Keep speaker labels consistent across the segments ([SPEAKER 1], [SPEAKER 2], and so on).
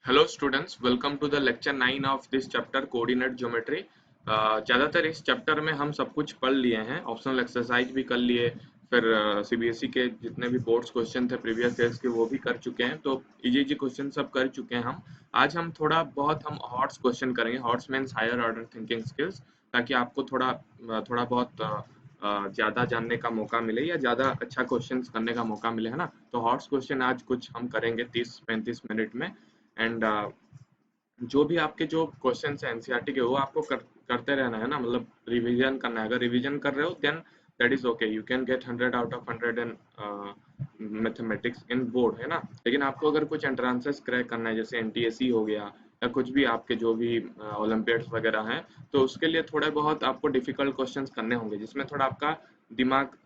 [SPEAKER 1] Hello students, welcome to the lecture 9 of this chapter coordinate geometry. ज़्यादातर इस chapter में हम सब कुछ पढ़ लिए हैं, ऑप्शनल एक्सरसाइज भी कर लिए, फिर सीबीएसई के जितने भी बोर्ड्स क्वेश्चन थे प्रीवियस ईयर्स के वो भी कर चुके हैं, तो इजी इजी क्वेश्चन सब कर चुके हैं हम। आज हम थोड़ा बहुत हम हॉट्स क्वेश्चन करेंगे, HOTS means higher order thinking skills, ताकि आपको थोड़ा बहुत ज़्यादा जानने का मौका मिले या ज़्यादा अच्छा क्वेश्चन करने का मौका मिले, है ना। तो हॉट्स क्वेश्चन आज कुछ हम करेंगे 30-35 मिनट में। एंड जो भी आपके जो क्वेश्चन है एनसीईआरटी के वो आपको करते रहना है ना, मतलब रिवीजन करना है। अगर रिवीजन कर रहे हो then that is okay, you can get 100 out of 100 in mathematics in board, है ना। लेकिन आपको अगर कुछ एंट्रांसेस क्रैक करना है, जैसे एनटीएससी हो गया या कुछ भी आपके जो भी ओलंपियाड्स वगैरह हैं, तो उसके लिए थोड़े बहुत आपको डिफिकल्ट क्वेश्चंस करने होंगे, जिसमें थोड़ा आपका दिमाग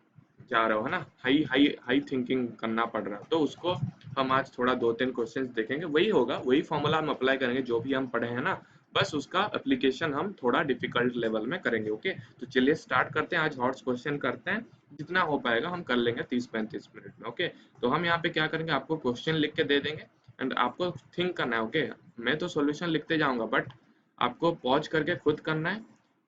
[SPEAKER 1] जा रहा हो, है ना, हाई हाई हाई थिंकिंग करना पड़ रहा है। तो उसको हम आज थोड़ा 2-3 क्वेश्चंस देखेंगे, वही होगा, वही फॉर्मूला हम अप्लाई करेंगे जो भी हम पढ़े हैं ना, बस उसका एप्लीकेशन हम थोड़ा डिफिकल्ट लेवल में करेंगे। ओके, तो चलिए स्टार्ट करते हैं। आज हॉट्स क्वेश्चन करते हैं, जितना हो पाएगा हम कर लेंगे 30-35 मिनट में। ओके, तो हम यहाँ पे क्या करेंगे, आपको क्वेश्चन लिख के दे देंगे एंड आपको थिंक करना है। ओके, मैं तो सॉल्यूशन लिखते जाऊंगा, बट आपको पॉज करके खुद करना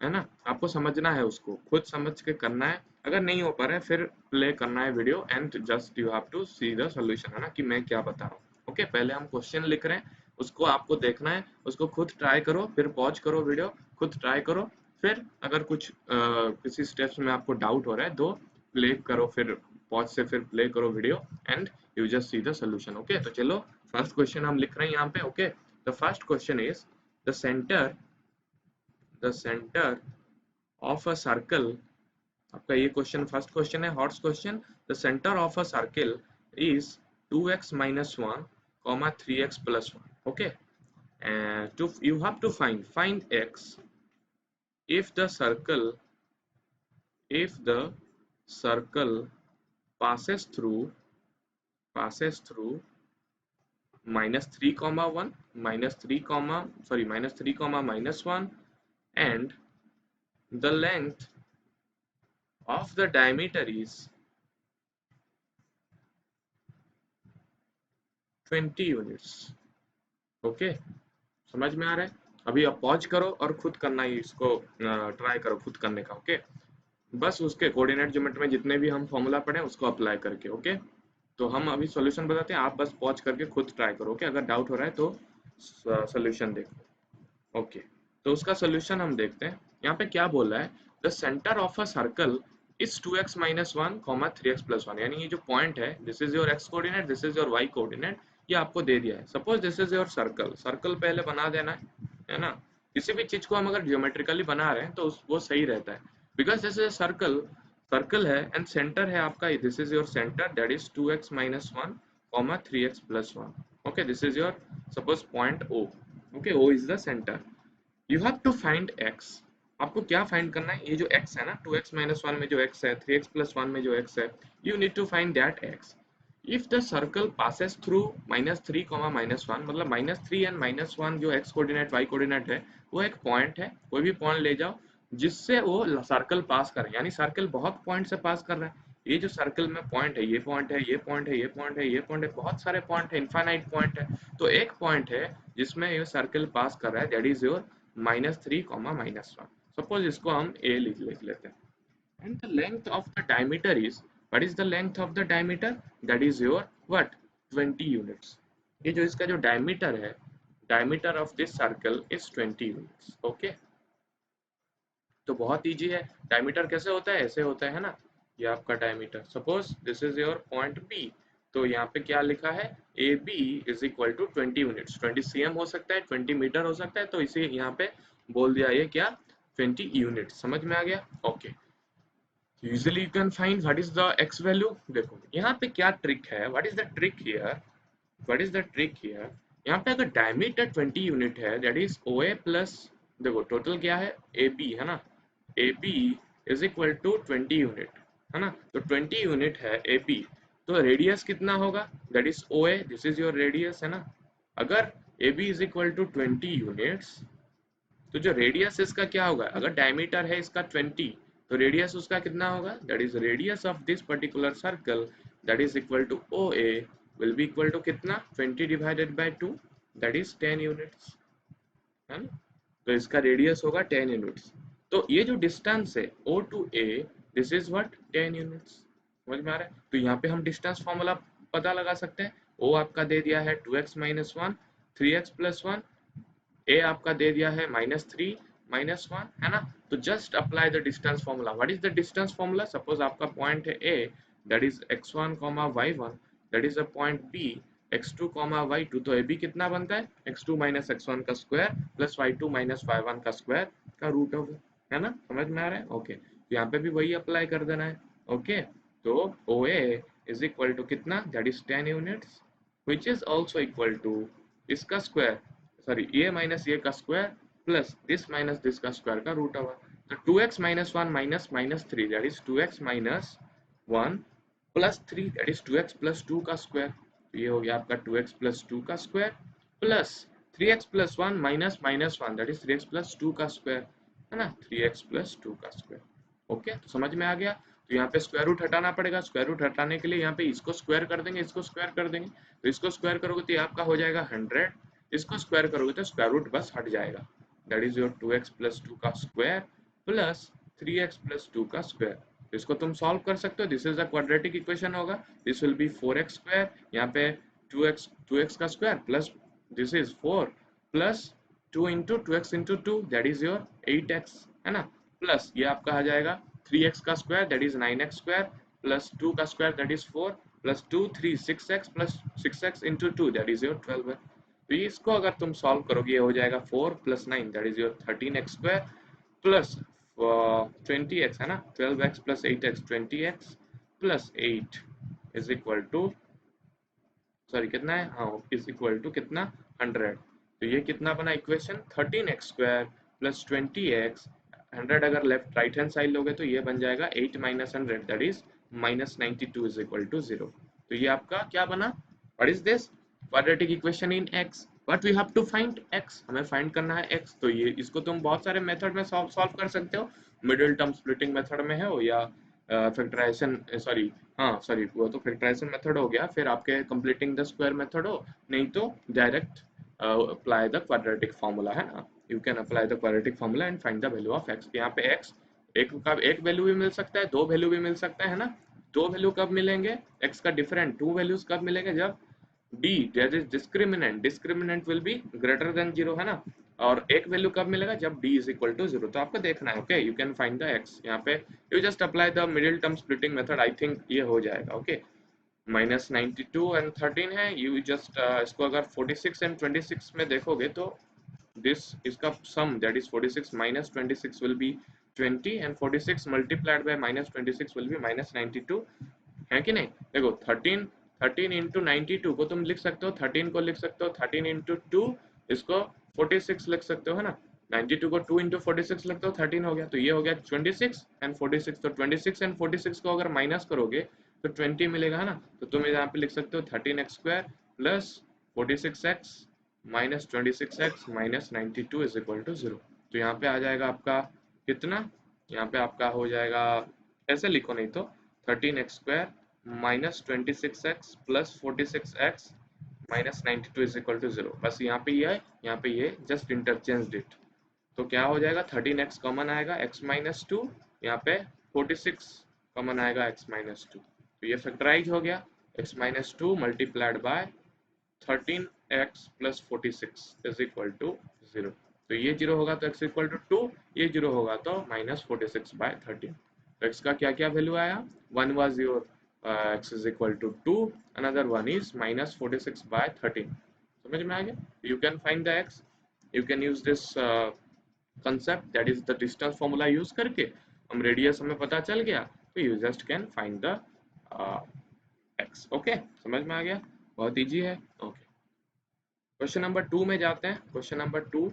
[SPEAKER 1] है ना। आपको समझना है, उसको खुद समझ के करना है। अगर नहीं हो पा रहा है फिर प्ले करना है video and just you have to see the solution, है ना, कि मैं क्या बता रहा हूँ। ओके, पहले हम क्वेश्चन लिख रहे हैं, उसको आपको देखना है, उसको खुद ट्राई करो, फिर पॉज करो वीडियो, खुद ट्राई करो। फिर अगर कुछ किसी स्टेप्स में आपको डाउट हो रहा है तो प्ले करो, फिर पॉज से फिर प्ले करो video and you just see the solution. Okay, तो चलो फर्स्ट क्वेश्चन हम लिख रहे हैं यहाँ पे। Okay, the first question is the centre of a circle. आपका ये क्वेश्चन फर्स्ट क्वेश्चन है, hots question. The centre of a circle is 2x-1 comma 3x plus 1. Okay, and you have to find x if the circle passes through -3 comma 1 -3 comma -1, and the length of the diameter is 20 units. Okay, समझ में आ रहा है? अभी आप pause करो और खुद करना ही, इसको ट्राई करो खुद करने का। ओके, बस उसके कोऑर्डिनेट ज्योमेट्री में जितने भी हम फॉर्मूला पढ़े उसको अप्लाई करके। ओके, तो हम अभी सॉल्यूशन बताते हैं, आप बस पॉज करके खुद ट्राई करो। ओके, अगर डाउट हो रहा है तो सॉल्यूशन देखो। ओके, तो उसका सॉल्यूशन हम देखते हैं। यहाँ पे क्या बोल रहा है, the centre of a circle is 2x-1 comma 3x plus 1। यानी ये जो पॉइंट है, this is your x coordinate, this is your y coordinate, ये आपको दे दिया है। Suppose this is your circle, circle पहले बना देना है ना। किसी भी चीज को हम अगर ज्योमेट्रिकली बना रहे हैं तो वो सही रहता है, because this is circle, circle है एंड सेंटर है आपका, this is your centre, that is 2x-1 comma 3x plus 1। Okay, this is your suppose point O। Okay, O is the centre. You have to find x। आपको क्या find करना है, ये जो x है ना, 2x-1 में जो x है, 3x प्लस 1 में जो x है, you need to find that x। If the circle passes through -3 -1, मतलब -3 एंड -1 जो x कोऑर्डिनेट y कोऑर्डिनेट है, वो एक पॉइंट है। कोई भी पॉइंट ले जाओ जिससे वो सर्कल पास करे, यानी सर्कल बहुत पॉइंट से पास कर रहा है। ये जो सर्कल में पॉइंट है, ये पॉइंट है, ये पॉइंट है, ये पॉइंट है, ये पॉइंट है, बहुत सारे पॉइंट है, इनफाइनाइट पॉइंट है। तो एक पॉइंट है जिसमें ये सर्कल पास कर रहा है, दैट इज योर -3 -1। सपोज इसको हम a लिख लेते हैं। And the length of the diameter is, what is the length of the diameter? That is your what, 20 units। ये जो इसका जो diameter है, diameter of this circle is 20 units। Okay, तो बहुत इजी है। diameter कैसे होता है, ऐसे होता है ना। ये आपका diameter, suppose this is your point B, तो यहाँ पे क्या लिखा है, AB is equal to 20 units। 20 cm हो सकता है, 20 मीटर हो सकता है, तो इसे यहाँ पे बोल दिया ये क्या, 20 यूनिट। समझ में आ गया? Okay, usually you can find what is the x value. देखो यहाँ पे क्या ट्रिक है, what is the trick here, what is the trick here. यहाँ पे अगर डायमीटर 20 यूनिट है, दैट इज OA प्लस, देखो टोटल क्या है, AB है ना, AB is equal to 20 unit, है ना। तो 20 यूनिट है AB, तो रेडियस कितना होगा, that is OA, this is your radius, है ना। अगर AB is equal to 20 units, तो जो रेडियस इसका क्या होगा, अगर डायमीटर है इसका 20, तो रेडियस उसका कितना होगा, that is radius of this particular circle, that is equal to OA will be equal to कितना, 20 divided by 2। That is 10 units, है ना। तो इसका रेडियस होगा 10 यूनिट्स। तो ये जो डिस्टेंस है O to A, this is what 10 units. समझ में आ रहा है। तो यहाँ पे हम डिस्टेंस फॉर्मूला पता लगा सकते हैं। O आपका दे दिया है 2x minus one, 3x plus one, A आपका दे दिया है -3 -1, है ना। तो just apply the distance formula. What is the distance formula? Suppose आपका पॉइंट है A, that is x1 y1, that is a point B x2 y2। तो AB कितना बनता है? x2 माइनस x1 का square plus y2 minus y1 का square का root of, है ना। समझ में आ रहा है? ओके, तो यहाँ पे भी वही अप्लाई कर देना है। ओके, तो OA इज इक्वल टू कितना? That is 10 units, which is also equal to इसका स्क्वायर, सॉरी ये माइनस ये का square plus this minus this का स्क्वायर का रूट ओवर। तो 2x minus one minus minus three, that is 2x minus one plus three, that is 2x plus two का square. तो ये हो गया आपका 2x प्लस टू का square plus 3x plus one minus minus one, that is 3x plus two का square, है ना। 3x प्लस टू का स्क्वायर। ओके, तो समझ में आ गया। तो यहाँ पे स्क्वायर रूट हटाना पड़ेगा। स्क्वायर रूट हटाने के लिए यहाँ पे इसको स्क्वायर कर देंगे, इसको स्क्वायर कर देंगे। तो इसको स्क्वायर करोगे तो ये आपका हो जाएगा 100, इसको स्क्वायर करोगे तो स्क्वायर रूट बस हट जाएगा। That is your 2x plus two का square plus 3x plus two का स्क्वायर। तो इसको तुम सॉल्व कर सकते हो। This is a quadratic equation होगा। This will be 4x square, यहाँ पे 2x का square plus this is 4 plus 2 into 2x into two, that is your 8x, है ना। प्लस ये आपका आ जाएगा 3x का square, that is 9x square plus 2 का square, that is 4 plus 2 3 6x plus 6x into two, that is your 12। तो इसको अगर तुम सॉल्व करोगे ये हो जाएगा 4 plus 9, that is your 13x square plus 20x, है ना। 12x plus 8x 20x plus 8 is equal to, sorry कितना है, हाँ इज इक्वल टू कितना, 100। तो ये कितना बना equation, 13x square plus 20x, 100 अगर लेफ्ट राइट हैंड साइड लोगे तो ये बन जाएगा 8 minus 100, that is -92 is equal to 0। तो ये आपका क्या बना, what is this, quadratic equation in x, but we have to find x, हमें फाइंड करना है x। तो ये इसको तुम बहुत सारे मेथड में सॉल्व कर सकते हो। मिडिल टर्म स्प्लिटिंग मेथड में है हो या फैक्टराइजेशन, सॉरी हाँ सॉरी वो तो फैक्टराइजेशन मेथड हो गया, फिर आपके कंप्लीटिंग द स्क्वायर मेथड हो, नहीं तो direct apply the quadratic formula, है ना। You can apply the quadratic formula and find the value of x। यहाँ पे x एक का एक वैल्यू भी मिल सकता है, दो वैल्यू भी मिल सकता है ना। दो वैल्यू कब मिलेंगे x का डिफरेंट, टू वैल्यूज कब मिलेंगे, जब d that is discriminant will be greater than 0, है ना। और एक वैल्यू कब मिलेगा, जब d is equal to 0। तो आपको देखना है। Okay, you can find the x। यहाँ पे you just apply the middle term splitting method, I think ये हो जाएगा। ओके, -92 एंड 13 है, यू जस्ट इसको अगर 46 एंड 26 में देखोगे तो दिस इसका sum that is 46 minus 26 will be 20 and 46 multiplied by -26 will be -92, है कि नहीं। देखो 13 13 इंटू 92 को तुम लिख सकते हो, 13 को लिख सकते हो 13 इंटू टू, इसको 46 लिख सकते हो, है ना। 92 को 2 इंटू 46 लिखते हो, 13 हो गया। तो ये हो गया 26 एंड 46। तो 26 एंड 46 को अगर माइनस करोगे तो 20 मिलेगा, है ना। तो तुम यहाँ पे लिख सकते हो 13x square plus 46x minus 26x minus 92 is equal to 0। तो यहाँ पे आ जाएगा आपका कितना, यहाँ पे आपका हो जाएगा, ऐसे लिखो नहीं तो 13x square minus 26x plus 46x minus 92 is equal to 0। बस यहाँ पे ये है, यहाँ पे ये जस्ट इंटरचेंज इट। तो क्या हो जाएगा, 13x कॉमन आएगा, x माइनस टू, यहाँ पे 46 कॉमन आएगा, x माइनस टू। तो ये फैक्टराइज हो गया, x minus two multiplied by 13x plus 46 is equal to 0। तो ये 0 होगा तो x इक्वल टू 2, ये 0 होगा तो -46 बाय 13। तो x का क्या क्या वैल्यू आया, one was your x is equal to 2, another one is -46 by 13। समझ में आ गया। You can find the x, you can use this concept, that is the distance formula use करके हम रेडियस हमें पता चल गया, तो you just can find the x। Okay, समझ में आ गया, बहुत इजी है। ओके, क्वेश्चन नंबर 2 में जाते हैं। Question number 2,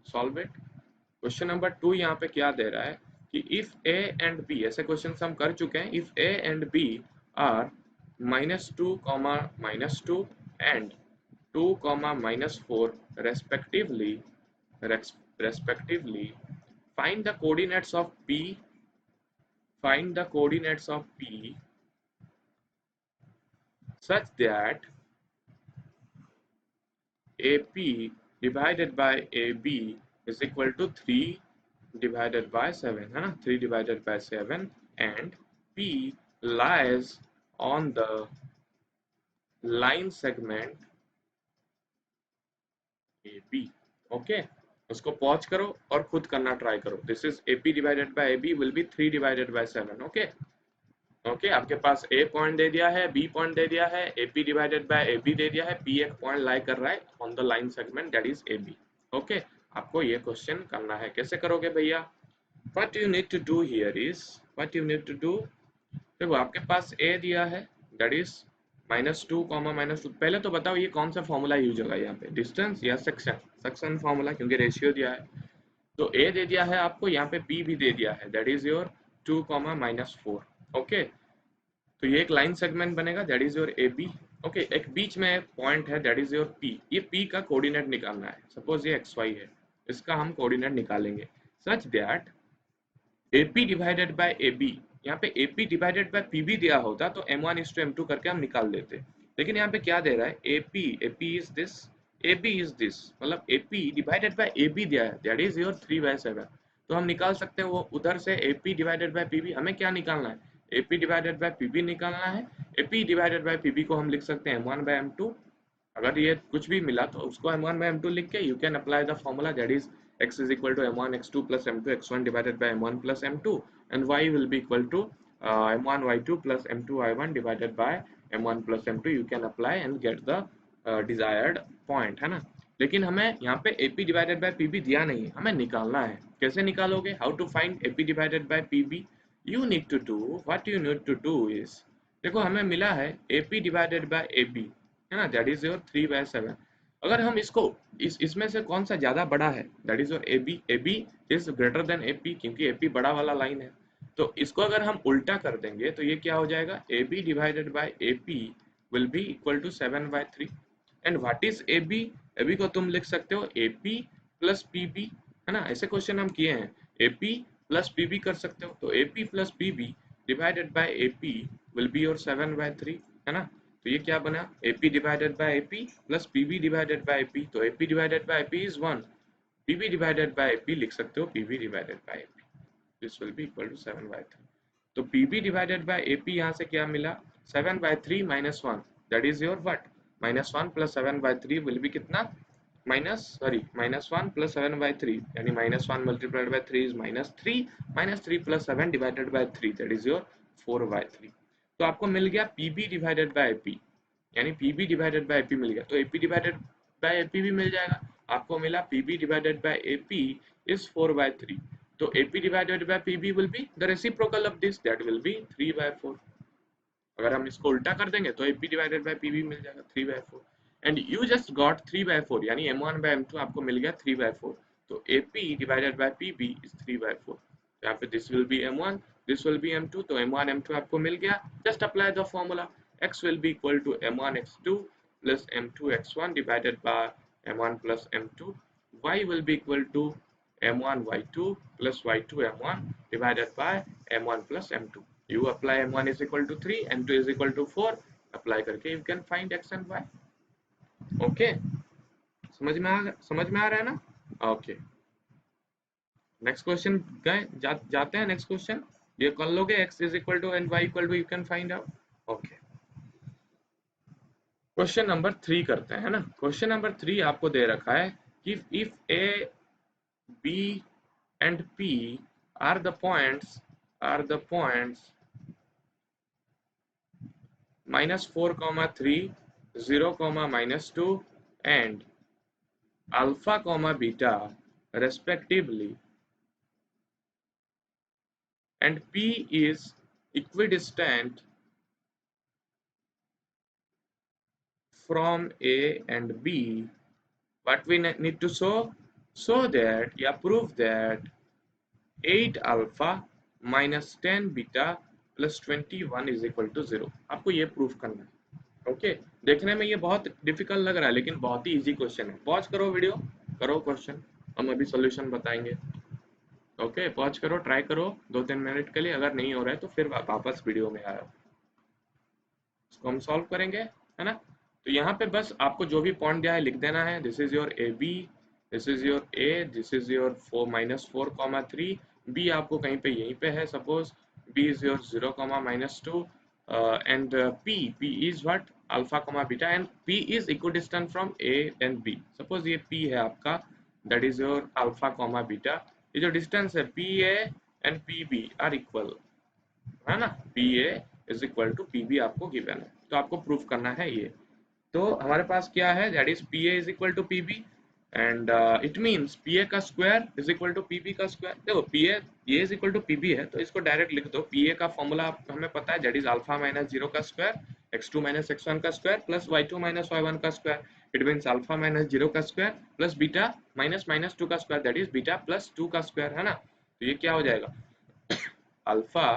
[SPEAKER 1] solve it. Question number 2 यहाँ पे क्या दे रहा है कि इफ a एंड b, ऐसे क्वेश्चन हम कर चुके हैं, if a and b are -2 -2 and 2 -4 respectively, respectively, find the coordinates of p, find the coordinates of p such that AP divided by AB is equal to 3 divided by 7, है ना, 3 divided by 7, and P lies on the line segment AB. Okay, उसको pause करो और खुद करना try करो. This is AP divided by AB will be 3 divided by 7. Okay okay, आपके पास A point दे दिया है, B पॉइंट दे दिया है, AP divided by AB दे दिया है, P एक पॉइंट लाई कर रहा है on the line segment that is AB. Okay, आपको ये क्वेश्चन करना है. कैसे करोगे भैया? What you need to do here is, what you need to do, देखो आपके पास A दिया है दैट इज -2 -2. पहले तो बताओ ये कौन सा फॉर्मूला यूज होगा यहाँ पे, डिस्टेंस या सेक्शन? सेक्शन फॉर्मूला, क्योंकि रेशियो दिया है. तो A दे दिया है आपको, यहाँ पे B भी दे दिया है दैट इज योर 2 -4. ओके, तो ये एक लाइन सेगमेंट बनेगा that is your AB. Okay, एक बीच में एक पॉइंट है दैट इज योर P. ये P का कोऑर्डिनेट निकालना है. सपोज ये XY है, इसका हम कोऑर्डिनेट निकालेंगे such that AP divided bye AB, यहाँ पे AP डिवाइडेड बाय PB दिया होता तो M1:M2 करके हम निकाल देते. लेकिन यहाँ पे क्या दे रहा है? AP is this, AB is this, मतलब AP डिवाइडेड बाय AB दिया है दैट इज योर 3/7. तो हम निकाल सकते हैं वो उधर से AP डिवाइडेड बाय PB. हमें क्या निकालना है? AP डिवाइडेड बाय PB निकालना है. AP डिवाइडेड बाय PB को हम लिख सकते हैं M1/M2. अगर ये कुछ भी मिला तो उसको M1/M2 लिख के you can apply the formula that is x is equal to m1 x2 plus m2 x1 divided by m1 plus m2, and y will be equal to m1 y2 plus m2 y1 divided by m1 plus m2. You can apply and get the desired point, है ना. लेकिन हमें यहाँ पे AP divided by PB दिया नहीं है, हमें निकालना है. कैसे निकालोगे? How to find AP divided by PB? You need to do, what you need to do is, देखो हमें मिला है AP divided by AB, है ना, दैट इज योर 3/7. अगर हम इसको इसमें से कौन सा ज्यादा बड़ा है, that is your AB. AB is greater than AP, क्योंकि AP बड़ा वाला लाइन है. तो इसको अगर हम उल्टा कर देंगे तो ये क्या हो जाएगा? AB divided by AP will be equal to 7/3. And what is AB? AB को तुम लिख सकते हो AP प्लस PB, है ना. ऐसे क्वेश्चन हम किए हैं, AP प्लस PB कर सकते हो. तो AP plus PB divided by AP will be your 7/3, है ना. तो ये क्या बना? AP divided by AP plus PB divided by AP. तो AP divided by AP is 1, PB divided by AP लिख सकते हो PB divided by AP. This will be equal to 7/3. तो PB डिवाइडेड बाय AP यहाँ से क्या मिला? 7/3 - 1 that is your what? -1 plus 7/3 will be कितना? -1 प्लस 7/3, यानी -1 multiplied by 3 is -3, -3 plus 7 divided by 3 that is your 4/3. तो आपको मिल गया PB डिवाइडेड बाय AP, यानी PB डिवाइडेड बाय AP मिल गया. तो AP डिवाइडेड बाय AP भी मिल जाएगा. आपको मिला PB divided by AP is 4/3. तो AP divided bye PB will be the reciprocal of this, that will B 3/4. अगर हम इसको उल्टा कर देंगे तो AP डिवाइडेड बाय PB मिल जाएगा 3/4. एंड यू जस्ट गॉट 3/4, यानी M1/M2 आपको मिल गया 3/4. तो AP divided bye PB is 3/4. यहाँ पे this will B M1, this will B M2. तो M1 M2 आपको मिल गया. Just apply the formula. X will be equal to M1 X2 plus M2 X1 divided by M1 plus M2. Y will be equal to M1 Y2 plus Y2 M1 divided by M1 plus M2. You apply M1 is equal to 3, M2 is equal to 4. Apply करके you can find X and Y. Okay, समझ में आ रहा है ना? Okay. Next question गए जाते हैं. Next question ये कर लोगे. X is equal to and Y equal to you can find out. Okay. Question number 3 करते हैं, है ना. क्वेश्चन नंबर 3 आपको दे रखा है कि if A, B and P are the points -4, 3, 0, -2 and alpha, beta respectively, and P is equidistant from A and B, what we need to show that, या prove that 8 alpha minus 10 beta plus 21 is equal to 0. आपको ये proof करना है. Okay, देखने में ये बहुत difficult लग रहा है लेकिन बहुत ही इजी क्वेश्चन है. पॉज करो वीडियो, करो क्वेश्चन, हम अभी सॉल्यूशन बताएंगे. ओके, पॉज करो, ट्राई करो 2-3 मिनट के लिए. अगर नहीं हो रहा है तो फिर वापस वीडियो में आयो. इसको हम सॉल्व करेंगे, है ना. तो यहाँ पे बस आपको जो भी पॉइंट दिया है लिख देना है। This is your A B, this is your A, this is your 4 - 4, 3। B आपको कहीं पे यहीं पे है, suppose B is your 0, and p is what, alpha comma beta, and p is equidistant from a and b। suppose ये p है आपका, that is your alpha comma beta। ये जो डिस्टेंस है pa and pb are equal, है ना, pa is equal to pb आपको given है, तो आपको प्रूफ करना है ये। तो हमारे पास क्या है, that is P A is equal to P B, and it means P A का square is equal to P B का स्क्वायर। देखो P A is equal to P B है, तो इसको डायरेक्ट लिख दो। पी ए का formula हमें पता है, दैट इज अल्फा माइनस 0 का स्क्वायर, x2 माइनस x1 का square plus y2 minus y1 का square. It means alpha minus 0 का square plus beta minus minus 2 का square, that is beta plus 2 का स्क्वायर, है ना। तो ये क्या हो जाएगा, अल्फा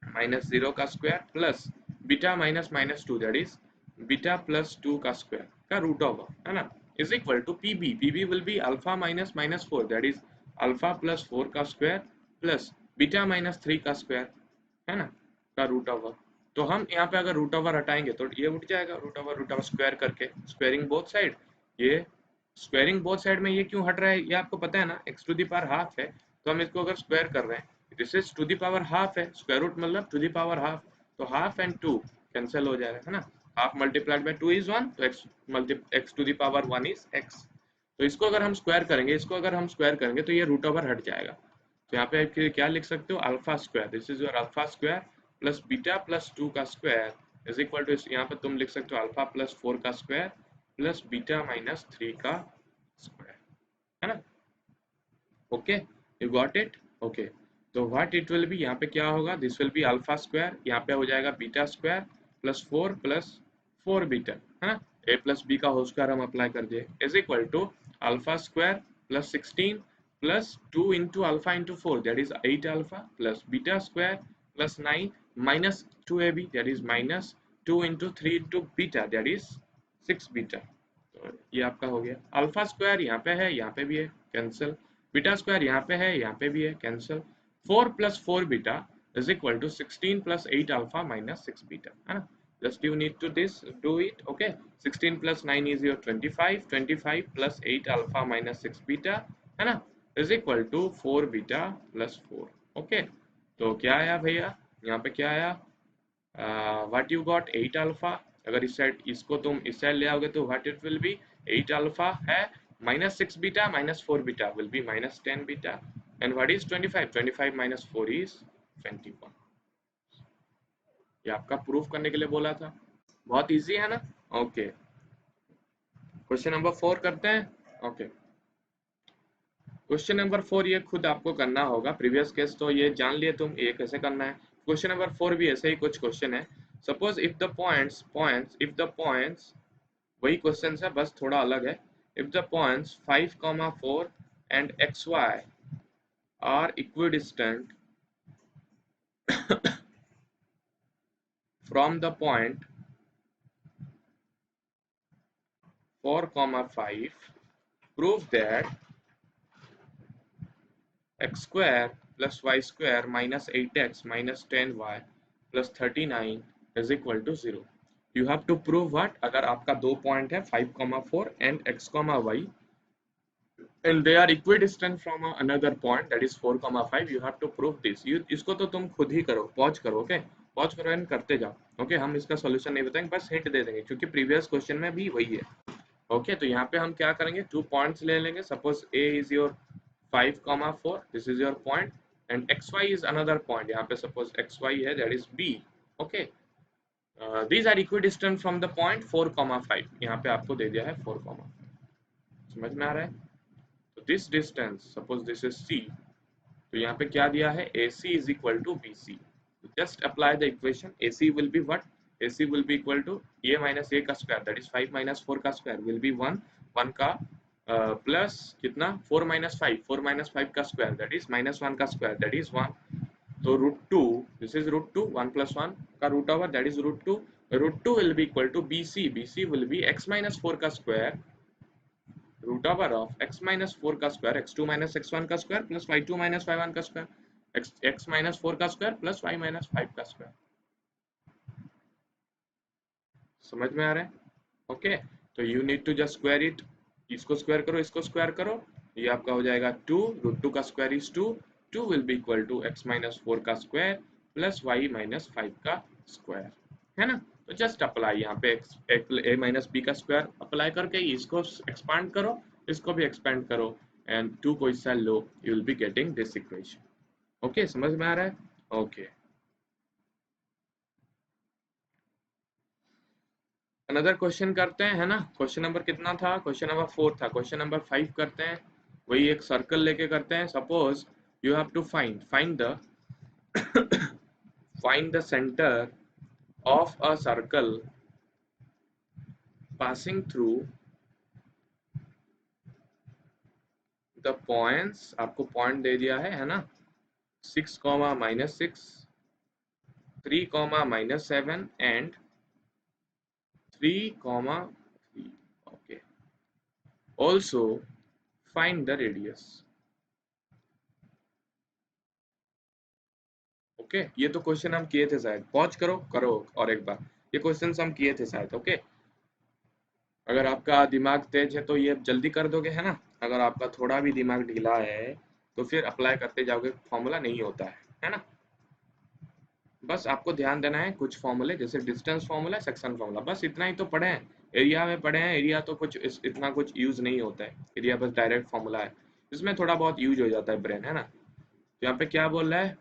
[SPEAKER 1] माइनस 0 का square plus beta minus minus 2, that is beta plus 2 का स्क्वायर का रूट ओवर, है ना, is equal to PB. PB will be alpha minus minus 4, that is alpha plus 4 का स्क्वायर प्लस बीटा माइनस 3 का square, है ना, का root over. तो हम यहाँ पे अगर रूट ओवर हटाएंगे तो ये उठ जाएगा, रूट ओवर स्क्वायर करके, स्क्वायरिंग बोथ साइड। ये स्क्वायरिंग बोथ साइड में ये क्यों हट रहा है, ये आपको पता है ना, x to the power half है, तो हम इसको अगर स्क्वायर कर रहे हैं, this is to the power half है, स्क्वायर रूट मतलब टू द पावर हाफ, तो हाफ एंड 2 कैंसिल हो जाएगा, है ना। हाफ मल्टीप्लाइड बाय 2 इज 1, तो x to the power 1 is x। तो इसको अगर हम स्क्वायर करेंगे, इसको अगर हम स्क्वायर करेंगे तो ये रूट ओवर हट जाएगा। तो यहाँ पे आप क्या लिख सकते हो, alpha square, this is your alpha square plus beta plus 2 का स्क्वायर इज इक्वल टू, यहाँ पे तुम लिख सकते हो अल्फा प्लस 4 का स्क्वायर प्लस बीटा माइनस 3 का स्क्वायर, है ना। Okay, you got it. Okay, तो व्हाट इट विल बी, यहाँ पे क्या होगा, this will be alpha square, यहाँ पे हो जाएगा बीटा स्क्वायर प्लस 4 बीटा, है ना, ए प्लस बी का होल स्क्वायर हम अप्लाई कर दिए, is equal to alpha square plus 16 plus 2 into alpha into 4, that is 8 alpha plus beta square plus 9 minus 2 A B, that is minus 2 into 3 into beta, that is 6 beta. तो ये आपका हो गया। Alpha square यहाँ पे है, यहाँ पे भी है, कैंसिल। बीटा स्क्वायर यहाँ पे है, यहाँ पे भी है, cancel. 4 plus 4 beta is equal to 16 plus 8 alpha minus 6 beta, है ना। Just you need to this do it. Okay, 16 plus 9 is your 25, 25 plus 8 alpha minus 6 beta, है ना, is equal to 4 beta plus 4। Okay, तो क्या आया भैया, यहाँ पे क्या आया, व्हाट यू गॉट 8 अल्फा। अगर इस साइड इसको तुम इस साइड ले आओगे तो what it will be, 8 alpha है minus 6 beta minus 4 beta will be minus 10 beta, and what is 25, 25 minus 4 is 21। ये आपका प्रूफ करने के लिए बोला था, बहुत इजी है ना। ओके, क्वेश्चन नंबर 4 करते हैं। ओके, क्वेश्चन नंबर 4 ये खुद आपको करना होगा, प्रीवियस केस तो ये जान लिए तुम, ये कैसे करना है। क्वेश्चन नंबर 4 भी ऐसे ही कुछ क्वेश्चन है। सपोज इफ द पॉइंट्स वही क्वेश्चन है, बस थोड़ा अलग है। If the points 5, 4 and xy are equidistant from the point 4, 5, prove that x square plus y square minus 8x minus 10y plus 39 is equal to 0। You have to prove what, अगर आपका दो point है 5, 4 and x, y and they are equidistant from another point that is 4, 5, you have to prove this। इसको तो तुम खुद ही करो, pause करो। ओके, पॉज करो एंड करते जाओ। ओके, हम इसका सॉल्यूशन नहीं बताएंगे, बस हिंट दे देंगे क्योंकि प्रीवियस क्वेश्चन में भी वही है। ओके, तो यहाँ पे हम क्या करेंगे, 2 पॉइंट्स ले लेंगे। Suppose a is your 5, 4, this is your point, and xy is another point, यहाँ पे सपोज xy है, that is b। Okay, these are equidistant from the point 4, 5। यहाँ पे आपको दे दिया है 4, 5। समझ में आ रहा है। तो this distance, suppose this is c, तो यहाँ पे क्या दिया है, AC is equal to BC। Just apply the equation, AC will be what, AC will be equal to a minus a का square, that is 5 minus 4 का square will be 1, 1 का plus कितना 4 minus 5, 4 minus 5 का square, that is minus 1 का square, that is 1। तो √2, this is √2, 1 plus 1 का root over, that is √2। √2 will be equal to BC, BC will be x minus 4 का square root over of x minus 4 का square, x2 minus x1 का square plus y2 minus y1 का square, x minus 4 का square plus y minus 5 का square. समझ में आ रहा है। ओके, तो you need to just square it, इसको स्क्वायर करो, इसको स्क्वायर करो, ये आपका हो जाएगा 2, √2 का square is 2, 2 will be equal to x-4 का स्क्वायर प्लस y-5 का स्क्वायर, है ना। तो जस्ट अप्लाई यहाँ पे a माइनस बी का स्क्वायर अप्लाई करके इसको एक्सपांड करो, इसको भी एक्सपेंड करो, एंड 2 को इससे लो, you will be getting this equation. Okay, समझ में आ रहा है? ओके, अनदर क्वेश्चन करते हैं, है ना। क्वेश्चन नंबर कितना था? क्वेश्चन नंबर 4 था। क्वेश्चन नंबर 5 करते हैं, वही एक सर्कल लेके करते हैं। Suppose you have to find the find the centre of a circle passing through the points, आपको पॉइंट दे दिया है ना, 6, -6, 3, -7 and 3, 3। Okay, also find the radius. Okay, ये तो क्वेश्चन हम किए थे शायद, पॉज करो करो और एक बार, ये क्वेश्चन हम किए थे शायद। ओके, अगर आपका दिमाग तेज है तो ये जल्दी कर दोगे, है ना। अगर आपका थोड़ा भी दिमाग ढीला है तो फिर अप्लाई करते जाओगे, फॉर्मूला नहीं होता है ना। बस आपको ध्यान देना है कुछ फॉर्मूले, जैसे डिस्टेंस फॉर्मूला, सेक्शन फॉर्मूला, बस इतना ही तो पढ़े हैं। एरिया में पढ़े हैं, एरिया तो कुछ इतना कुछ यूज नहीं होता है, एरिया बस डायरेक्ट फॉर्मूला है, इसमें थोड़ा बहुत यूज हो जाता है ब्रेन, है ना। तो यहाँ पे क्या बोल रहा है,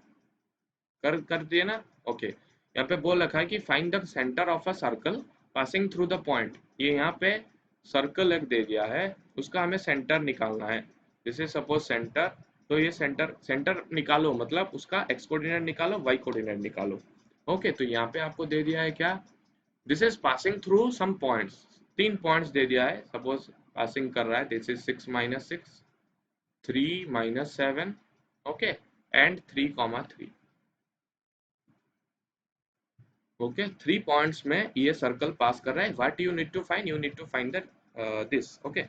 [SPEAKER 1] कर दिए ना। ओके, यहाँ पे बोल रखा है कि find the centre of a circle passing through the point, ये यहाँ पे सर्कल एक दे दिया है, उसका हमें सेंटर निकालना है। जैसे सपोज सेंटर, तो ये सेंटर सेंटर निकालो, मतलब उसका एक्स कोऑर्डिनेट निकालो, वाई कोऑर्डिनेट निकालो। ओके, तो यहाँ पे आपको दे दिया है क्या, this is passing through some points, 3 points दे दिया है। सपोज पासिंग कर रहा है, this is 6, -6, 3, -7, okay, and 3, 3। Okay, 3 points में ये सर्कल पास कर रहा है। What you need to find, you need to find the this, okay,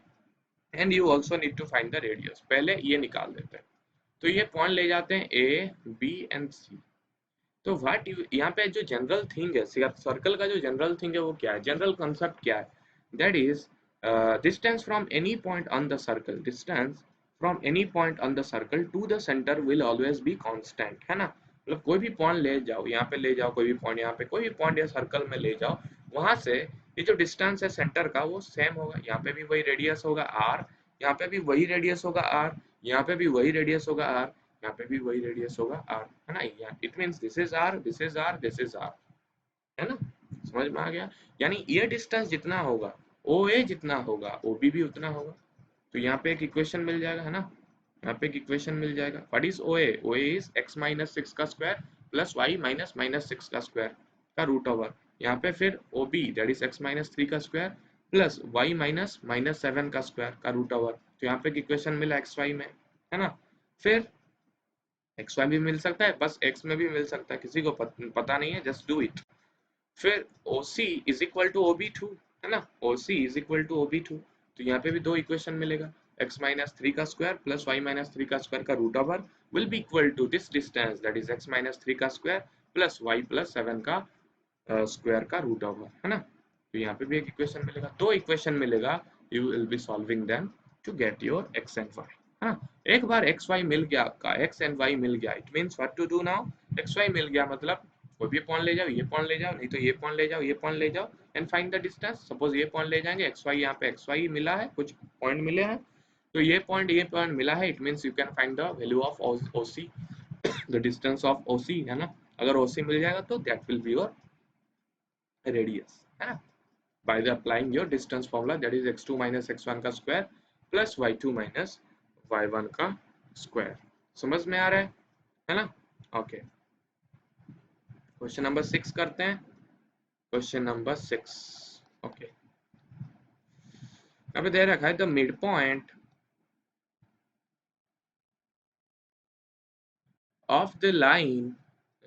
[SPEAKER 1] and you also need to find the radius. पहले ये निकाल देते हैं, तो ये पॉइंट ले जाते हैं ए, बी एंड सी। तो व्हाट यू, यहाँ पे जो जनरल थिंग है, सर्कल का जो जनरल थिंग है वो क्या है, जनरल कंसेप्ट क्या है, that is distance from any point on the circle, distance from any point on the circle to the centre will always be constant, है ना। मतलब कोई भी पॉइंट ले जाओ, यहाँ पे ले जाओ, कोई भी पॉइंट, यहाँ पे कोई भी पॉइंट या सर्कल में ले जाओ, वहां से ये जो डिस्टेंस है सेंटर का वो सेम होगा। यहाँ पे भी वही रेडियस होगा आर, यहाँ पे भी वही रेडियस होगा आर, यहाँ पे भी वही रेडियस होगा आर, यहाँ पे भी वही रेडियस होगा आर, है ना। यहाँ it means this is R, this is R, this is R, है ना। समझ में आ गया? यानी ये डिस्टेंस जितना होगा, ओ ए जितना होगा, ओ बी भी उतना होगा। तो यहाँ पे एक इक्वेशन मिल जाएगा, है ना। यहाँ पे एक इक्वेशन मिल जाएगा। What is O A? O A is x-6 का स्क्वायर प्लस y-6 का स्क्वायर का रूट ओवर, यहाँ पे फिर O B that is x-3 का स्क्वायर प्लस y-7 का स्क्वायर का रूट ओवर। तो यहाँ पे एक इक्वेशन मिला एक्स वाई में, है ना। फिर एक्स वाई भी मिल सकता है, बस एक्स में भी मिल सकता है, किसी को पता नहीं है, जस्ट डू इट। फिर O C is equal to O B too, है ना, O C is equal to O B too. तो यहाँ पे भी दो इक्वेशन मिलेगा, x-3 का स्क्वायर प्लस y-3 का स्क्वायर का root over will be equal to this distance that is x-3 का स्क्वायर प्लस y+7 का स्क्वायर का रूट ओवर, है ना। तो यहाँ पे भी एक इक्वेशन मिलेगा, दो इक्वेशन मिलेगा, you will be solving them to get your x and y, है ना। एक बार एक्स वाई मिल गया, आपका एक्स एंड वाई मिल गया, it means what to do now, X Y मिल गया मतलब कोई भी पॉइंट ले जाओ, ये पॉइंट ले जाओ, नहीं तो ये पॉइंट ले जाओ, ये पॉइंट ले जाओ, and find the distance. Suppose ये पॉइंट ले जाएंगे, एक्स वाई, यहाँ पे एक्स वाई मिला है, कुछ पॉइंट मिले हैं, तो ये पॉइंट मिला है, it means you can find the value of O C, the distance of O C, है ना। अगर ओसी मिल जाएगा तो that will be your radius, है ना, by the applying your distance formula, that is x2 minus x1 का square plus y2 minus y1 का स्क्वायर। समझ में आ रहा है ना। ओके, क्वेश्चन नंबर 6 करते हैं। क्वेश्चन नंबर 6, ओके, यहाँ पे दे रखा है the mid point of the line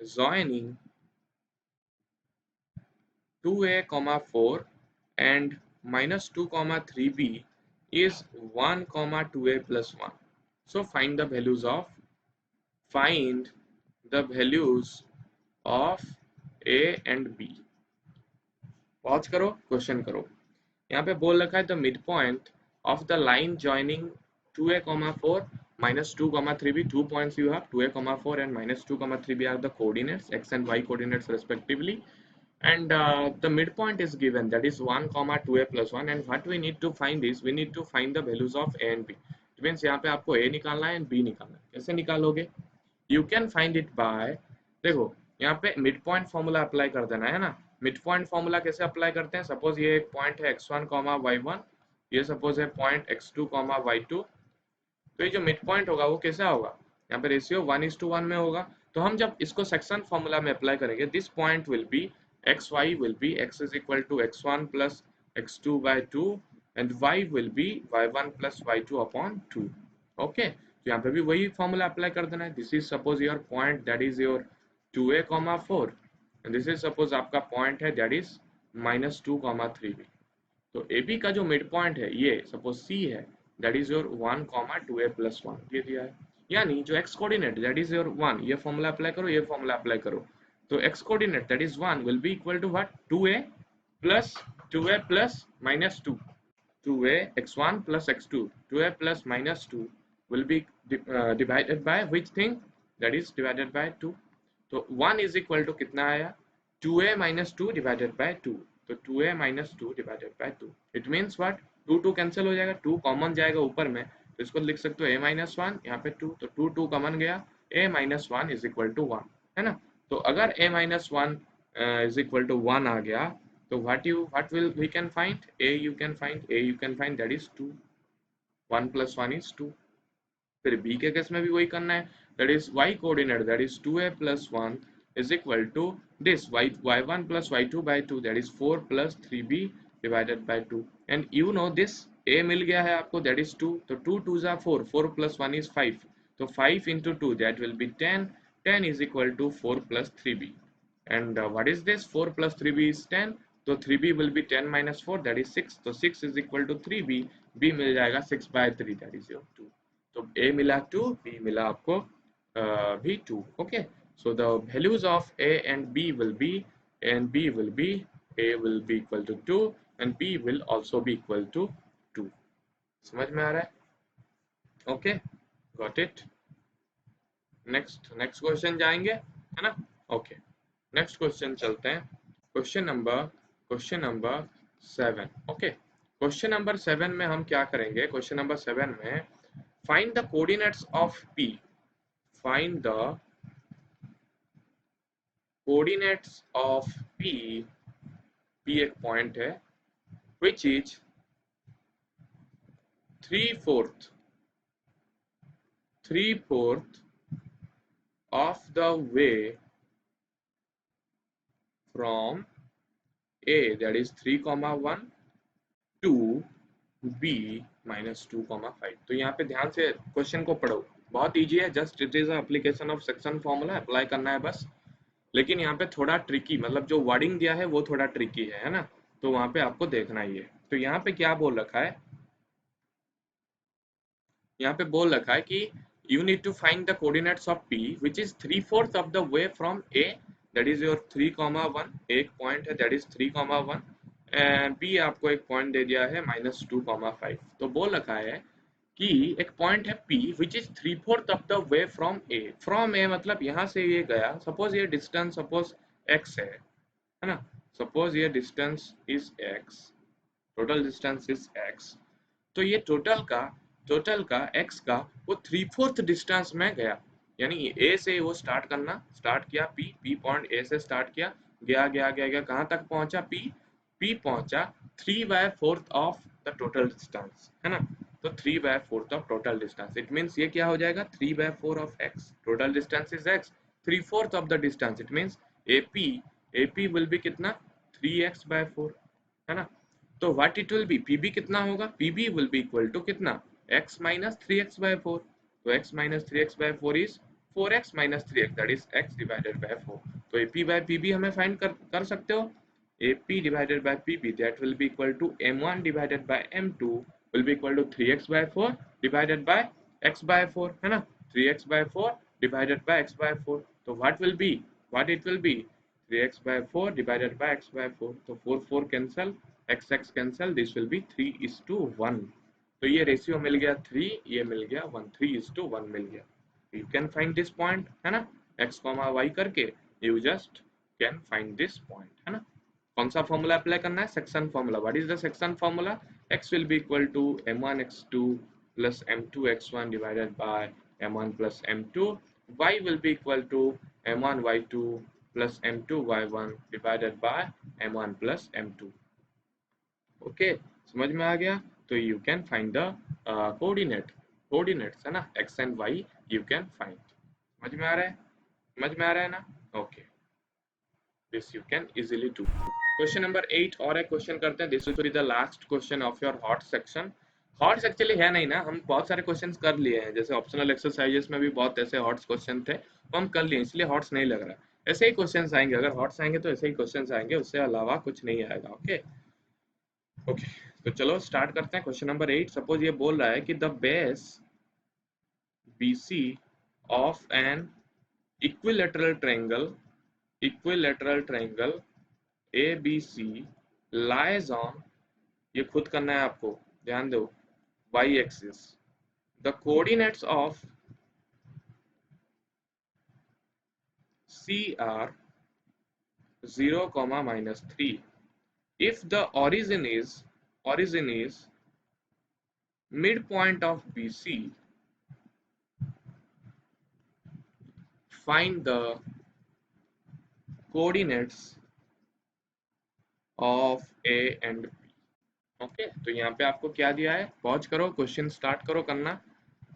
[SPEAKER 1] joining 2a, 4 and -2, 3b is 1, 2a plus 1. So find the values of a and b. Pause करो, क्वेश्चन करो। यहाँ पे बोल रखा है the mid point of the line joining 2a, 4 minus 2, 3b, 2 points you have 2a, 4 and minus 2, 3b are the coordinates x and y coordinates respectively, and the midpoint is given, that is 1, 2a plus 1, and what we need to find is we need to find the values of a and b. It means यहाँ पे आपको a निकालना है and b निकालना है. कैसे निकालोगे? You can find it by, देखो यहाँ पे मिड पॉइंट फॉर्मूला अप्लाई कर देना है ना. मिड पॉइंट फॉर्मूला कैसे अप्लाई करते हैं? सपोज ये एक पॉइंट है x1, y1, ये सपोज है पॉइंट x2, y2. तो ये जो मिड पॉइंट होगा वो कैसा होगा? यहाँ पे रेशियो 1:1 में होगा. तो हम जब इसको सेक्शन फॉर्मूला में अप्लाई करेंगे, this point will be xy will be x is equal to x1 plus x2 by 2 and y will be y1 plus y2 upon 2. Okay, तो यहाँ पे भी वही फॉर्मूला अप्लाई कर देना है. This is suppose your point, that is your 2a, 4 and this is suppose आपका point है दैट इज -2, 3b. तो AB का जो मिड पॉइंट है ये सपोज C है, that is your 1, 2a plus 1 ये दिया है. यानी जो x coordinate that is your 1, ये फॉर्मूला अप्लाई करो, ये फॉर्मूला अप्लाई करो. तो x coordinate that is 1 will be equal to what? 2a plus -2. 2a x1 plus x2, 2a plus -2 will be divided by which thing? That is divided by 2. तो 1 is equal to कितना आया? 2a minus 2 divided by 2. तो 2a minus 2 divided by 2. It means what? 2 cancel हो जाएगा, 2 common जाएगा ऊपर में, तो इसको लिख सकते हो a minus 1, यहाँ पे 2, तो 2 कॉमन गया, a minus 1 is equal to 1, है ना. तो अगर a minus 1 is equal to 1 आ गया, तो what will we can find? A you can find that is 2. 1 plus 1 is 2. फिर b के केस में भी वही करना है, that is y coordinate that is 2a plus 1 is equal to this y1 plus y2 by 2, that is 4 plus 3b divided by 2, and you know this a मिल गया है आपको, that is 2, तो 2 2s are 4, 4 plus 1 is 5, तो 5 into 2 that will be 10, 10 is equal to 4 plus 3b, and what is this? 4 plus 3b is 10, तो 3b will be 10 minus 4, that is 6, तो 6 is equal to 3b, b मिल जाएगा 6 by 3, that is your 2. तो a मिला 2, b मिला आपको भी 2. Okay, so the values of a and b will be, a will be equal to 2 and b will also be equal to 2. समझ में आ रहा है? Okay, got it. Next question जाएंगे, है ना. ओके, नेक्स्ट क्वेश्चन चलते हैं. Question number 7. Okay, question number 7 में हम क्या करेंगे? क्वेश्चन नंबर 7 में find the coordinates of P. Find the coordinates of P. P एक पॉइंट है which is 3/4 of the way from A, that is 3, 1 to B -2, 5. तो यहाँ पे ध्यान से क्वेश्चन को पढ़ो, बहुत इजी है, just it is application of section formula, apply करना है बस. लेकिन यहाँ पे थोड़ा ट्रिकी, मतलब जो वर्डिंग दिया है वो थोड़ा ट्रिकी है ना, तो वहां पे आपको देखना ही है. तो यहाँ पे क्या बोल रखा है? यहाँ पे बोल रखा है कि you need to find the coordinates of P which is 3/4 of the way from A, that is your 3, 1, एक पॉइंट है that is 3, 1 एंड B आपको एक पॉइंट दे दिया है -2, 5. तो बोल रखा है कि एक पॉइंट है P which is 3/4 of the way from A. from A मतलब यहाँ से ये गया, सपोज ये डिस्टेंस सपोज x है ना, सपोज ये distance is x, total distance is x. तो ये टोटल का x का वो 3/4 डिस्टेंस में गया, यानी a से वो स्टार्ट किया, p पॉइंट a से स्टार्ट किया, गया कहाँ तक पहुंचा? p पहुंचा 3/4 ऑफ द टोटल डिस्टेंस, है ना. तो 3/4 of total distance, it means ये क्या हो जाएगा? 3/4 of x, total distance is x, 3/4 of the distance, it means AP will be कितना? 3x/4, है ना. तो what it will be? PB कितना होगा? PB will be equal to कितना? x minus 3x/4. तो x minus 3x/4 is 4x minus 3x, that is x divided by 4. तो AP by PB हमें फाइंड कर सकते हो. AP divided by PB that will be equal to M1 divided by M2 will be equal to 3x/4 divided by x/4, है ना. 3x/4 divided by x/4. तो what it will be? 3x/4 divided by x/4. तो 4 4 cancel, x x cancel, this will B 3:1। तो ये ratio मिल गया 3, ये मिल गया 1, 3:1 मिल गया। You can find this point, है ना, एक्स कॉमा वाई करके you just can find this point, है ना। कौन सा फॉर्मूला अप्लाई करना है? Section formula. What is the section formula? x will be equal to m1 x2 plus m2 x1 divided by m1 plus m2, y will be equal to m1 y2 plus m2 y1 divided by m1 plus m2। Okay, समझ में आ गया? तो you can find the coordinates, है ना, x and y you can find. समझ में आ रहा है? समझ में आ रहा है ना? Okay, this you can easily do. Question number 8 और एक क्वेश्चन करते हैं। This will be the last question of your hot section. Hots actually है नहीं ना, हम बहुत सारे क्वेश्चंस कर लिए हैं, जैसे ऑप्शनल एक्सरसाइजेस में भी बहुत ऐसे हॉट्स क्वेश्चन थे, तो हम कर लिए, इसलिए हॉट्स नहीं लग रहा। ऐसे ही क्वेश्चंस आएंगे, अगर हॉट्स आएंगे तो ऐसे ही क्वेश्चंस आएंगे, उससे अलावा कुछ नहीं आएगा। ओके ओके, तो चलो स्टार्ट करते हैं। क्वेश्चन नंबर 8, सपोज ये बोल रहा है कि the base BC of an equilateral triangle ABC lies on, ये खुद करना है आपको, ध्यान दो, y axis. The coordinates of C are 0, -3 if the origin is midpoint of BC, find the coordinates of A and B। Okay, तो यहाँ पे आपको क्या दिया है? पॉज करो, क्वेश्चन स्टार्ट करो करना।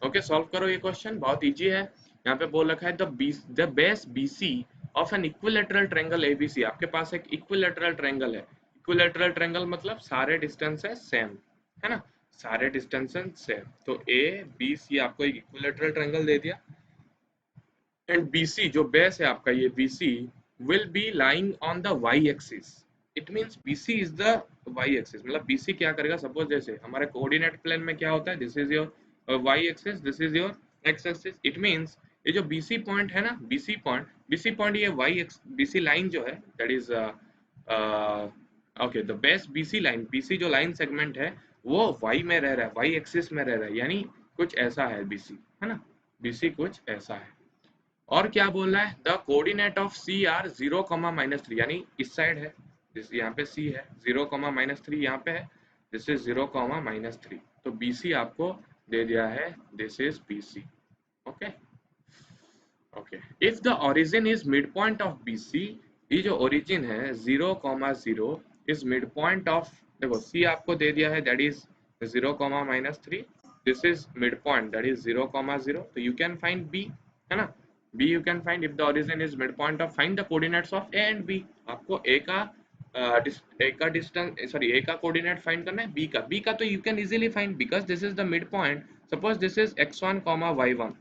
[SPEAKER 1] ओके, सॉल्व करो ये क्वेश्चन, बहुत इजी है। यहाँ पे बोल रखा है the base BC of an equilateral triangle ABC। आपके पास एक इक्विलेटरल ट्रायंगल है। इक्विलेटरल ट्रायंगल मतलब सारे डिस्टेंस है सेम, है ना, सारे डिस्टेंस सेम। तो ABC आपको एक इक्विलेटरल ट्रायंगल दे दिया, एंड BC जो बेस है आपका, ये BC will be lying on the y axis। It means BC is the y axis. मतलब BC क्या करेगा, सपोज जैसे हमारे कोऑर्डिनेट प्लेन में क्या होता है, this is your y axis, this is your x axis. It means ये जो BC पॉइंट है ना, BC पॉइंट ये BC लाइन जो है, that is okay, the best BC line, BC जो लाइन सेगमेंट है वो y में रह रहा है, y एक्सिस में रह रहा है, यानी कुछ ऐसा है BC, है ना, BC कुछ ऐसा है। और क्या बोल रहा है? The coordinate of C are 0, -3, यानी इस साइड है, जिस यहाँ पे C है, 0, -3 यहाँ पे है, दिस इज 0, -3। तो BC आपको दे दिया है, this is BC। Okay okay, if the origin is mid point of BC, ये जो ओरिजिन है 0, 0 इज मिड पॉइंट ऑफ, देखो C आपको दे दिया है, that is 0, -3, this is mid point, that is 0, 0। तो यू कैन फाइंड B, है ना, B you can find if the origin is midpoint of, find the coordinates of A and B। आपको A का distance, sorry A का coordinate find करना है, B का तो you can easily find because this is the mid point. Suppose this is x1, y1,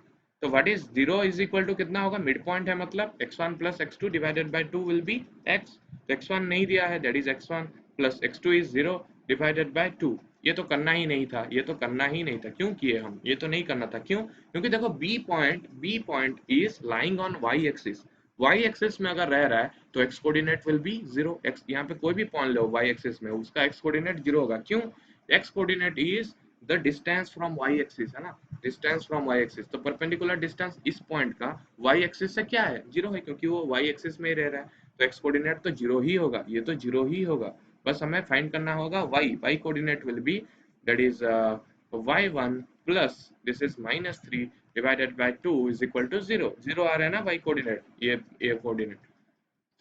[SPEAKER 1] तो what is 0 is equal to कितना होगा, मिड पॉइंट है मतलब x1 plus x2 divided by 2 will be x। तो x1 नहीं दिया है, that is x1 plus x2 is 0 divided by 2। ये तो करना ही नहीं था, ये तो करना ही नहीं था, क्यों किए हम? ये तो नहीं करना था, क्यों? क्योंकि देखो B point is lying on y axis. y axis में अगर रह रहा है तो x coordinate will be 0। x यहाँ पे कोई भी पॉइंट लो y एक्सिस में, उसका x कोऑर्डिनेट 0 होगा, क्यों? x coordinate is the distance from y axis, है ना, डिस्टेंस फ्रॉम y एक्सिस। तो परपेंडिकुलर डिस्टेंस इस पॉइंट का y एक्सिस से क्या है, 0 है, क्योंकि वो y एक्सिस में ही रह रहा है, तो x कोऑर्डिनेट तो 0 ही होगा, ये तो 0 ही होगा। बस हमें फाइंड करना होगा y coordinate will be, that is y1 plus this is -3 divided by 2 is equal to 0। 0 आ रहा है ना y कोऑर्डिनेट, ये कोऑर्डिनेट,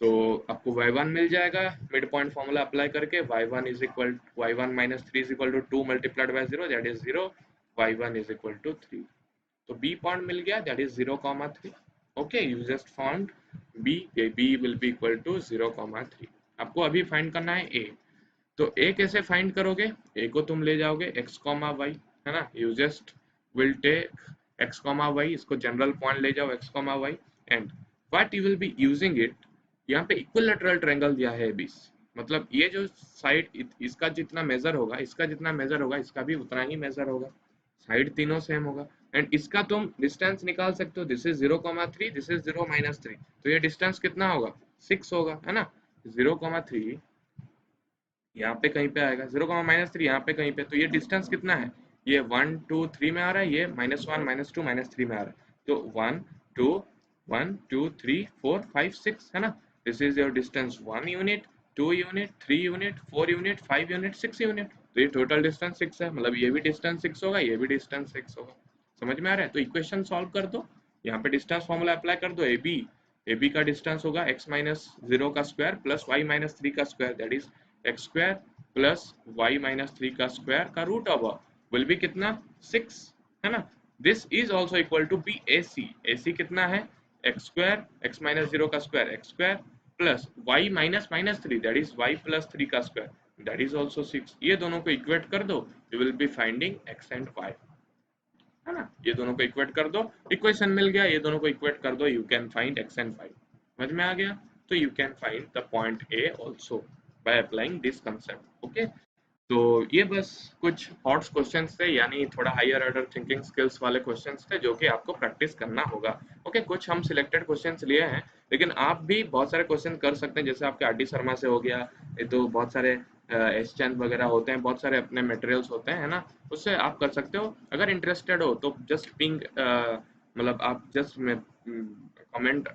[SPEAKER 1] तो आपको y1 मिल जाएगा मिड पॉइंट फॉर्मूला अप्लाई करके, y1 is equal, y1 -3 is equal to 2 multiplied by 0, that is 0, y1 is equal to 3। तो B पॉइंट मिल गया, that is 0, 3। Okay, you just found B, B will be equal to 0, 3। आपको अभी find करना है A। तो A कैसे find करोगे? A को तुम ले जाओगे x, y, है ना, you just will take x, y, इसको जनरल पॉइंट ले जाओ x, y, and what you will be using it, यहाँ पे इक्विलेटरल ट्रायंगल दिया है ABC, मतलब ये जो साइड इसका जितना मेजर होगा, इसका जितना मेजर होगा, इसका भी उतना ही मेजर होगा, साइड तीनों सेम होगा, एंड इसका तुम डिस्टेंस निकाल सकते हो, दिस इज 0, 3, दिस इज 0, -3, तो ये डिस्टेंस कितना होगा, 6 होगा, है ना, 0, 3 यहाँ पे कहीं पे आएगा, 0,-3 यहाँ पे कहीं पे, तो ये डिस्टेंस कितना है, ये 1 2 3 में आ रहा है, ये -1 -2 -3 में आ रहा है, तो 1 2 1 2 3 4 5 6 है ना, this is your distance 1 unit, 2 unit, 3 unit, 4 unit, 5 unit, 6 unit, तो ये टोटल डिस्टेंस 6 है, मतलब ये भी डिस्टेंस 6 होगा, ये भी डिस्टेंस 6 होगा। समझ में आ रहा है? तो इक्वेशन सॉल्व कर दो, यहाँ पे डिस्टेंस फॉर्मूला अप्लाई कर दो, AB का डिस्टेंस होगा x माइनस 0 का स्क्वायर प्लस y माइनस 3 का square, that is x square plus y minus 3 का स्क्वायर का रूट ओवर विल बी कितना 6 है ना। This is also equal to be AC कितना है एक्स स्क्वायर x माइनस 0 का square x square plus y minus minus 3 that is y plus 3 का square that is also 6। ये दोनों को इक्वेट कर दो, you will be finding x and y है ना। ये दोनों को इक्वेट कर दो, इक्वेशन मिल गया, ये दोनों को इक्वेट कर दो, you can find x and y। समझ में आ गया? तो you can find the point A also by applying this concept. Okay, तो ये बस कुछ हॉट्स क्वेश्चंस थे, यानी थोड़ा हायर ऑर्डर थिंकिंग स्किल्स वाले क्वेश्चंस थे जो कि आपको प्रैक्टिस करना होगा। ओके, कुछ हम सिलेक्टेड क्वेश्चंस लिए हैं, लेकिन आप भी बहुत सारे क्वेश्चन कर सकते हैं, जैसे आपके आर डी शर्मा से हो गया, ये तो बहुत सारे एस चंद वगैरह होते हैं, बहुत सारे अपने मटेरियल्स होते हैं, है ना, उससे आप कर सकते हो। अगर इंटरेस्टेड हो तो जस्ट पिंग, मतलब आप just comment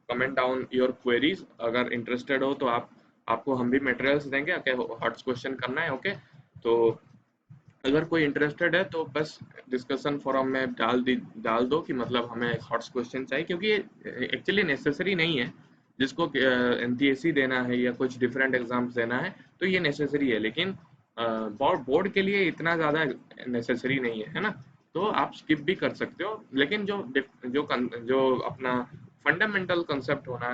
[SPEAKER 1] comment down your queries, अगर इंटरेस्टेड हो तो आप, आपको हम भी मटेरियल्स देंगे, ओके, हॉट्स क्वेश्चन करना है। ओके, तो अगर कोई इंटरेस्टेड है तो बस डिस्कशन फोरम में डाल दो कि मतलब हमें हॉट्स क्वेश्चन चाहिए, क्योंकि ये एक्चुअली नेसेसरी नहीं है। जिसको एनटीएससी देना है या कुछ डिफरेंट एग्जाम्स देना है तो ये नेसेसरी है, लेकिन बोर्ड के लिए इतना ज़्यादा नेसेसरी नहीं है, है ना। तो आप स्किप भी कर सकते हो, लेकिन जो अपना फंडामेंटल कंसेप्ट होना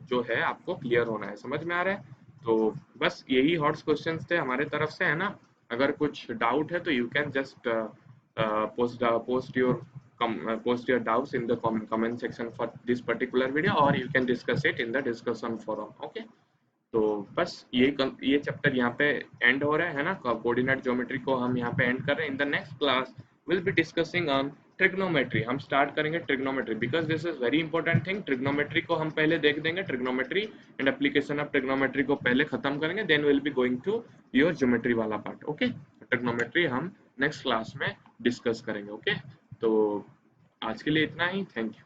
[SPEAKER 1] जो है आपको क्लियर होना है। समझ में आ रहा है? तो बस यही हॉट्स क्वेश्चंस थे हमारे तरफ से, है ना। अगर कुछ डाउट है तो you can just post your doubts in the comment section for this particular video, or you can discuss it in the discussion forum. Okay, तो बस ये चैप्टर यहाँ पे एंड हो रहा है ना। कोऑर्डिनेट ज्योमेट्री को हम यहाँ पे एंड कर रहे हैं। In the next class will be discussing on trigonometry. हम स्टार्ट करेंगे trigonometry, because this is very important thing. Trigonometry को हम पहले देख देंगे, trigonometry and application of trigonometry को पहले खत्म करेंगे, then will be going to your geometry वाला पार्ट। ओके, ट्रिग्नोमेट्री हम नेक्स्ट क्लास में डिस्कस करेंगे। ओके, तो आज के लिए इतना ही, थैंक यू।